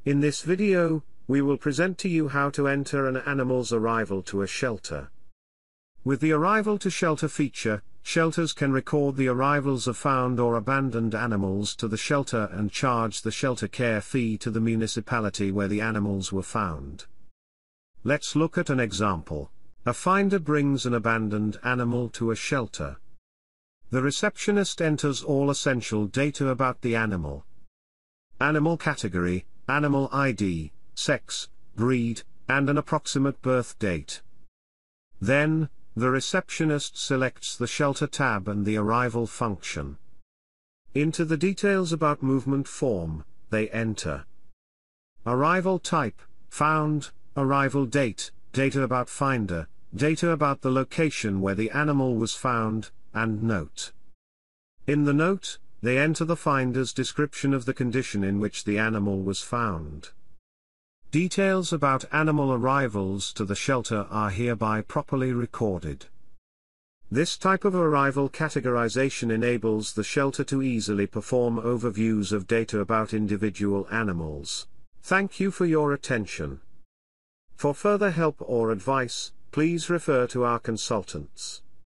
In this video, we will present to you how to enter an animal's arrival to a shelter. With the Arrival to Shelter feature, shelters can record the arrivals of found or abandoned animals to the shelter and charge the shelter care fee to the municipality where the animals were found. Let's look at an example. A finder brings an abandoned animal to a shelter. The receptionist enters all essential data about the animal. Animal category, animal ID, sex, breed, and an approximate birth date. Then, the receptionist selects the Shelter tab and the Arrival function. Into the details about movement form, they enter arrival type, found, arrival date, data about finder, data about the location where the animal was found, and note. In the note, they enter the finder's description of the condition in which the animal was found. Details about animal arrivals to the shelter are hereby properly recorded. This type of arrival categorization enables the shelter to easily perform overviews of data about individual animals. Thank you for your attention. For further help or advice, please refer to our consultants.